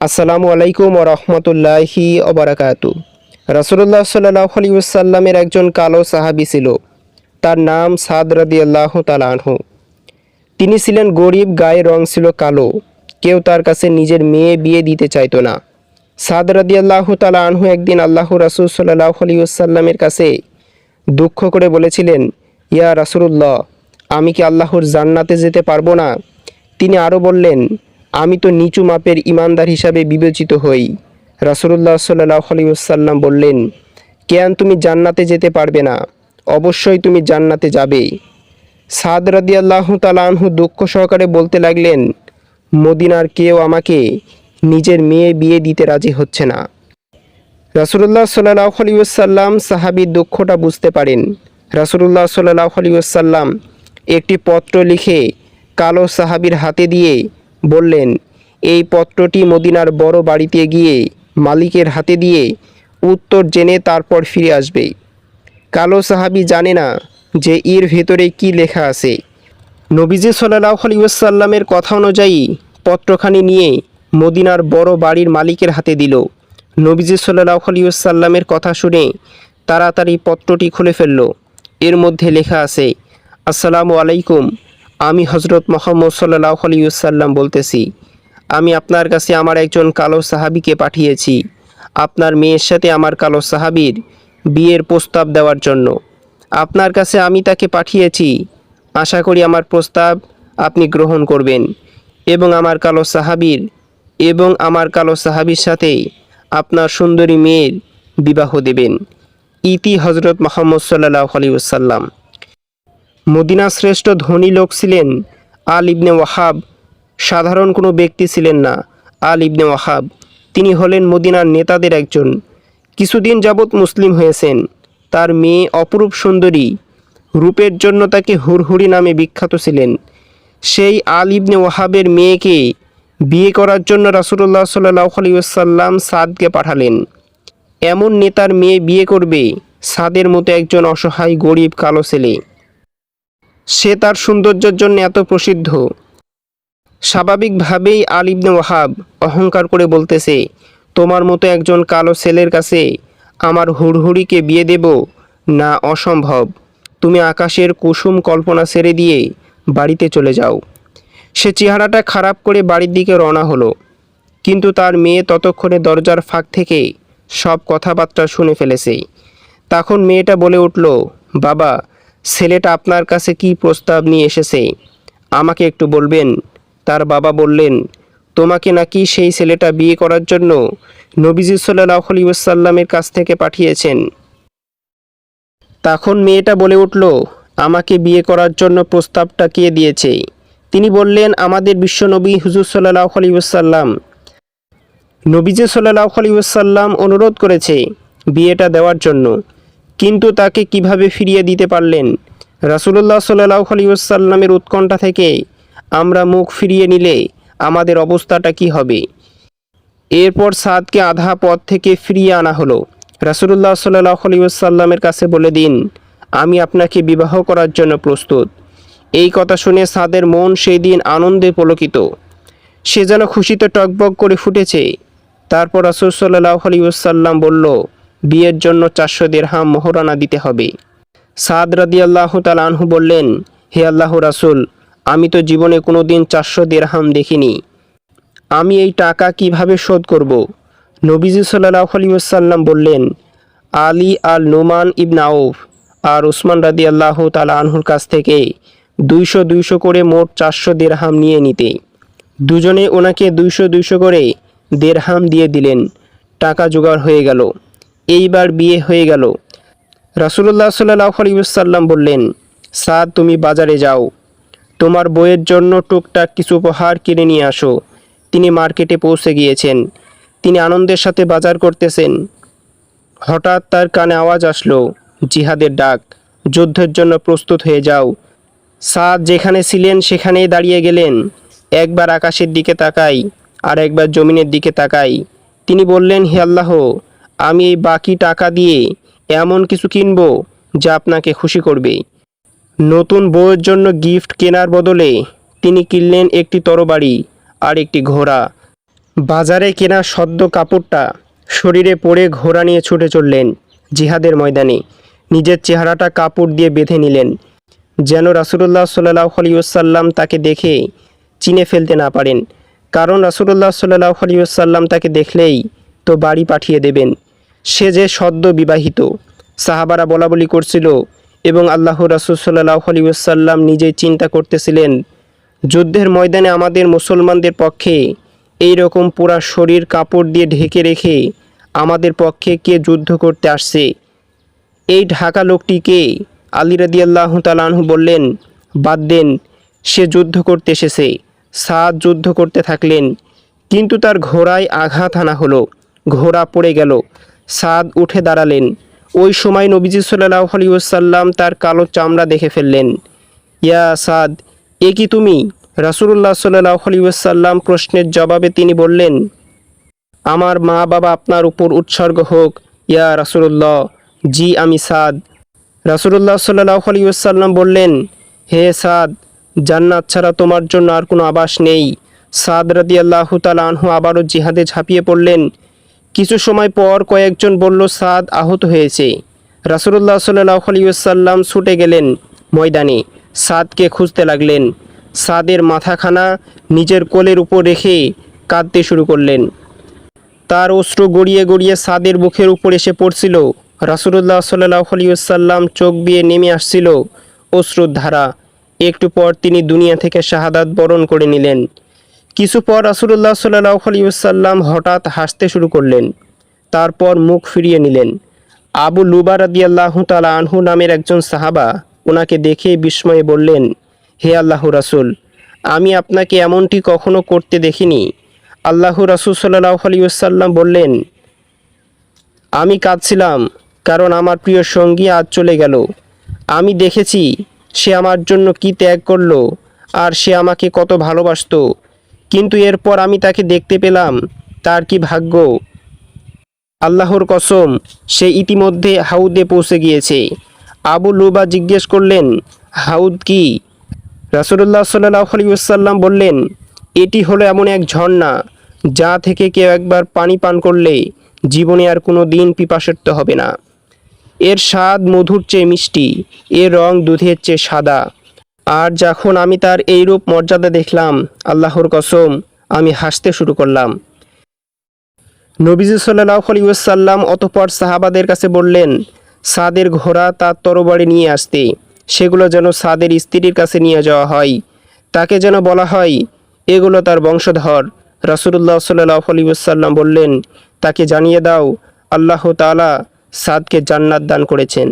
আসসালামু আলাইকুম ওয়া রাহমাতুল্লাহি ওয়া বারাকাতু। রাসূলুল্লাহ সাল্লাল্লাহু আলাইহি ওয়াসাল্লামের একজন কালো সাহাবী ছিল। তার নাম সাদ রাদিয়াল্লাহু তাআলা আনহু। তিনি ছিলেন গরিব, গায়ের রং ছিল কালো। কেউ তার কাছে নিজের মেয়ে বিয়ে দিতে চাইতো না। সাদ রাদিয়াল্লাহু তাআলা আনহু একদিন আল্লাহর রাসূল সাল্লাল্লাহু আলাইহি ওয়াসাল্লামের কাছে দুঃখ করে বলেছিলেন, ইয়া রাসূলুল্লাহ, আমি কি আল্লাহর জান্নাতে যেতে পারবো না? তিনি আরও বললেন, আমি তো নিচু মাপের ইমানদার হিসাবে বিবেচিত হই। রাসূলুল্লাহ সাল্লাল্লাহু আলাইহি ওয়াসাল্লাম বললেন, কেন তুমি জান্নাতে যেতে পারবে না? অবশ্যই তুমি জান্নাতে যাবে। সাদ রাদিয়াল্লাহু তাআলা আনহু দুঃখ সহকারে বলতে লাগলেন, মদিনার কেউ আমাকে নিজের মেয়ে বিয়ে দিতে রাজি হচ্ছে না। রাসূলুল্লাহ সাল্লাল্লাহু আলাইহি ওয়াসাল্লাম সাহাবীর দুঃখটা বুঝতে পারেন। রাসূলুল্লাহ সাল্লাল্লাহু আলাইহি ওয়াসাল্লাম একটি পত্র লিখে কালো সাহাবীর হাতে দিয়ে বললেন, এই পত্রটি মদিনার বড় বাড়িতে গিয়ে মালিকের হাতে দিয়ে উত্তর জেনে তারপর ফিরে আসবে। কালো সাহাবী জানে না যে এর ভেতরে কি লেখা আছে। নবীজি সাল্লাল্লাহু আলাইহি ওয়াসাল্লামের কথা অনুযায়ী পত্রখানি নিয়ে মদিনার বড় বাড়ির মালিকের হাতে দিল। নবীজি সাল্লাল্লাহু আলাইহি ওয়াসাল্লামের কথা শুনে তাড়াতাড়ি পত্রটি খুলে ফেলল। এর মধ্যে লেখা আছে, আসসালামু আলাইকুম, আমি হযরত মুহাম্মদ সাল্লাল্লাহু আলাইহি ওয়াসাল্লাম বলতেছি। আমি আপনার কাছে আমার একজন কালো সাহাবীকে পাঠিয়েছি আপনার মেয়ের সাথে আমার কালো সাহাবীর বিয়ের প্রস্তাব দেওয়ার জন্য। আপনার কাছে আমি তাকে পাঠিয়েছি। আশা করি আমার প্রস্তাব আপনি গ্রহণ করবেন এবং আমার কালো সাহাবীর সাথে আপনার সুন্দরী মেয়ের বিবাহ দেবেন। ইতি হযরত মুহাম্মদ সাল্লাল্লাহু আলাইহি ওয়াসাল্লাম। মদিনার শ্রেষ্ঠ ধনী লোক ছিলেন আল ইবনে ওয়াহাব। সাধারণ কোনো ব্যক্তি ছিলেন না। আল ইবনে ওয়াহাব তিনি হলেন মদিনার নেতাদের একজন। কিছুদিন যাবৎ মুসলিম হয়েছেন। তার মেয়ে অপরূপ সুন্দরী, রূপের জন্য তাকে হুরহুরি নামে বিখ্যাত ছিলেন। সেই আল ইবনে ওয়াহাবের মেয়েকে বিয়ে করার জন্য রাসূলুল্লাহ সাল্লাল্লাহু আলাইহি ওয়াসাল্লাম সাদকে পাঠালেন। এমন নেতার মেয়ে বিয়ে করবে সাদের মতো একজন অসহায় গরিব কালো ছেলে? সে তার সৌন্দর্যের জন্য এত প্রসিদ্ধ। স্বাভাবিকভাবেই আল ইবনে ওয়াহাব অহংকার করে বলতেছে, তোমার মতো একজন কালো ছেলের কাছে আমার হুড়হুড়িকে বিয়ে দেব না, অসম্ভব। তুমি আকাশের কুসুম কল্পনা ছেড়ে দিয়ে বাড়িতে চলে যাও। সে চেহারাটা খারাপ করে বাড়ির দিকে রওনা হলো। কিন্তু তার মেয়ে ততক্ষণে দরজার ফাঁক থেকে সব কথাবার্তা শুনে ফেলেছে। তখন মেয়েটা বলে উঠল, বাবা, ছেলেটা আপনার কাছে কি প্রস্তাব নিয়ে এসেছে আমাকে একটু বলবেন? তার বাবা বললেন, তোমাকে নাকি সেই ছেলেটা বিয়ে করার জন্য নবীজি সাল্লাল্লাহু আলাইহি ওয়াসাল্লামের কাছ থেকে পাঠিয়েছেন। তখন মেয়েটা বলে উঠল, আমাকে বিয়ে করার জন্য প্রস্তাবটা কে দিয়েছে? তিনি বললেন, আমাদের বিশ্বনবী হুজুর সাল্লাল্লাহু আলাইহি ওয়াসাল্লাম। নবীজি সাল্লাল্লাহু আলাইহি ওয়াসাল্লাম অনুরোধ করেছে বিয়েটা দেওয়ার জন্য, কিন্তু তাকে কিভাবে ফিরিয়ে দিতে পারলেন? রাসূলুল্লাহ সাল্লাল্লাহু আলাইহি ওয়াসাল্লামের উৎকণ্ঠা থেকে আমরা মুখ ফিরিয়ে নিলে আমাদের অবস্থাটা কি হবে? এরপর সাদকে আধা পথ থেকে ফিরিয়ে আনা হলো। রাসূলুল্লাহ সাল্লাল্লাহু আলাইহি ওয়াসাল্লামের কাছে বলে দিন, আমি আপনাকে বিবাহ করার জন্য প্রস্তুত। এই কথা শুনে সাদের মন সেই দিন আনন্দে পুলকিত। সে যেন খুশিতে টকবক করে ফুটেছে। তারপর রাসূল সাল্লাল্লাহু আলাইহি ওয়াসাল্লাম বলল, বিয়ের জন্য 400 দিরহাম মোহরানা দিতে হবে। সাদ রাদিয়াল্লাহু তাআলা আনহু বললেন, হে আল্লাহর রাসূল, আমি তো জীবনে কোনো দিন 400 দিরহাম দেখিনি। আমি এই টাকা কিভাবে শোধ করব? নবীজি সাল্লাল্লাহু আলাইহি ওয়াসাল্লাম বললেন, আলী আল নুমান ইবনে আউফ আর উসমান রাদিয়াল্লাহু তাআলা আনহুর কাছ থেকে 200 করে মোট 400 দিরহাম নিয়ে নিতে। দুজনে ওনাকে 200 করে দিরহাম দিয়ে দিলেন। টাকা জোগাড় হয়ে গেল। এইবার বিয়ে হয়ে গেল। রাসূলুল্লাহ সাল্লাল্লাহু আলাইহি ওয়াসাল্লাম বললেন, সাদ, তুমি বাজারে যাও, তোমার বউয়ের জন্য টুকটাক কিছু উপহার কিনে নিয়ে আসো। তিনি মার্কেটে পৌঁছে গিয়েছেন। তিনি আনন্দের সাথে বাজার করতেছেন। হঠাৎ তার কানে আওয়াজ আসলো, জিহাদের ডাক, যুদ্ধের জন্য প্রস্তুত হয়ে যাও। সাদ যেখানে ছিলেন সেখানেই দাঁড়িয়ে গেলেন। একবার আকাশের দিকে তাকাই আর একবার জমিনের দিকে তাকাই। তিনি বললেন, হে আল্লাহ, আমি এই বাকি টাকা দিয়ে এমন কিছু কিনব যা আপনাকে খুশি করবে। নতুন বউয়ের জন্য গিফট কেনার বদলে তিনি কিনলেন একটি তরবারি আর একটি ঘোড়া। বাজারে কেনা সদ্য কাপড়টা শরীরে পরে ঘোড়া নিয়ে ছুটে চললেন জিহাদের ময়দানে। নিজের চেহারাটা কাপড় দিয়ে বেঁধে নিলেন, যেন রাসূলুল্লাহ সাল্লাল্লাহু আলাইহি ওয়াসাল্লাম তাকে দেখে চিনে ফেলতে না পারেন। কারণ রাসূলুল্লাহ সাল্লাল্লাহু আলাইহি ওয়াসাল্লাম তাকে দেখলেই তো বাড়ি পাঠিয়ে দেবেন। সে যে সদ্য বিবাহিত। সাহাবারা বলাবলি করছিল এবং আল্লাহ রাসূল সাল্লাল্লাহু আলাইহি ওয়াসাল্লাম নিজেই চিন্তা করতেছিলেন, যুদ্ধের ময়দানে আমাদের মুসলমানদের পক্ষে এই রকম পুরা শরীর কাপড় দিয়ে ঢেকে রেখে আমাদের পক্ষে কে যুদ্ধ করতে আসছে? এই ঢাকা লোকটিকে? আলী রাদিয়াল্লাহু তাআলা আনহু বললেন, বাদ দেন, সে যুদ্ধ করতে এসেছে। সাদ যুদ্ধ করতে থাকলেন, কিন্তু তার ঘোড়ায় আঘাত হানা হলো, ঘোড়া পড়ে গেল। সাদ উঠে দাঁড়ালেন। ওই সময় নবীজি সাল্লাল্লাহু আলাইহি ওয়াসাল্লাম তার কালো চামড়া দেখে ফেললেন। ইয়া সাদ, এ কি তুমি? রাসূলুল্লাহ সাল্লাল্লাহু আলাইহি ওয়াসাল্লাম প্রশ্নের জবাবে তিনি বললেন, আমার মা বাবা আপনার উপর উৎসর্গ হোক ইয়া রাসূলুল্লাহ। জি, আমি সাদ। রাসূলুল্লাহ সাল্লাল্লাহু আলাইহি ওয়াসাল্লাম বললেন, হে সাদ, জান্নাত ছাড়া তোমার জন্য আর কোনো আবাস নেই। সাদ রাদিয়াল্লাহু তাআলা আনহু আবারও জিহাদে ঝাঁপিয়ে পড়লেন। কিছু সময় পর কয়েকজন বলল সাদ আহত হয়েছে। রাসূলুল্লাহ সাল্লাল্লাহু আলাইহি ওয়াসাল্লাম ছুটে গেলেন ময়দানে, সাদকে খুঁজতে লাগলেন। সাদের মাথাখানা নিজের কোলের উপর রেখে কাঁদতে শুরু করলেন। তার অশ্রু গড়িয়ে গড়িয়ে সাদের মুখের উপর এসে পড়ছিল। রাসূলুল্লাহ সাল্লাল্লাহু আলাইহি ওয়াসাল্লাম চোখ বেয়ে নেমে আসছিল অশ্রুর ধারা। একটু পর তিনি দুনিয়া থেকে শাহাদাত বরণ করে নিলেন। কিছু পর রাসূলুল্লাহ সাল্লাল্লাহু আলাইহি ওয়াসাল্লাম হঠাৎ হাসতে শুরু করলেন, তারপর মুখ ফিরিয়ে নিলেন। আবু লুবা রাদিয়াল্লাহু তাআলা আনহু নামের একজন সাহাবা ওনাকে দেখে বিস্ময়ে বললেন, হে আল্লাহর রাসূল, আমি আপনাকে এমনটি কখনো করতে দেখিনি। আল্লাহর রাসূল সাল্লাল্লাহু আলাইহি ওয়াসাল্লাম বললেন, আমি কাঁদছিলাম কারণ আমার প্রিয় সঙ্গী আজ চলে গেল। আমি দেখেছি সে আমার জন্য কি ত্যাগ করলো আর সে আমাকে কত ভালোবাসতো, কিন্তু এরপর আমি তাকে দেখতে পেলাম, তার কি ভাগ্য। আল্লাহর কসম, সে ইতিমধ্যে হাউদে পৌঁছে গিয়েছে। আবু লুবা জিজ্ঞেস করলেন, হাউদ কি? রাসূলুল্লাহ সাল্লাল্লাহু আলাইহি ওয়াসাল্লাম বললেন, এটি হলো এমন এক ঝর্ণা যা থেকে কেউ একবার পানি পান করলে জীবনে আর কোনো দিন পিপাসার্ত হবে না। এর স্বাদ মধুর চেয়ে মিষ্টি, এর রং দুধের চেয়ে সাদা। আর যখন আমি তার এই রূপ মর্যাদা দেখলাম, আল্লাহর কসম, আমি হাসতে শুরু করলাম। নবীজি সাল্লাল্লাহু আলাইহি ওয়াসাল্লাম অতঃপর সাহাবাদের কাছে বললেন, সাদের ঘোড়া তার তরবারি নিয়ে আসতে, সেগুলো যেন সাদের স্ত্রীর কাছে নিয়ে যাওয়া হয়। তাকে যেন বলা হয়, এগুলো তার বংশধর। রাসূলুল্লাহ সাল্লাল্লাহু আলাইহি ওয়াসাল্লাম বললেন, তাকে জানিয়ে দাও, আল্লাহ তাআলা সাদকে জান্নাত দান করেছেন।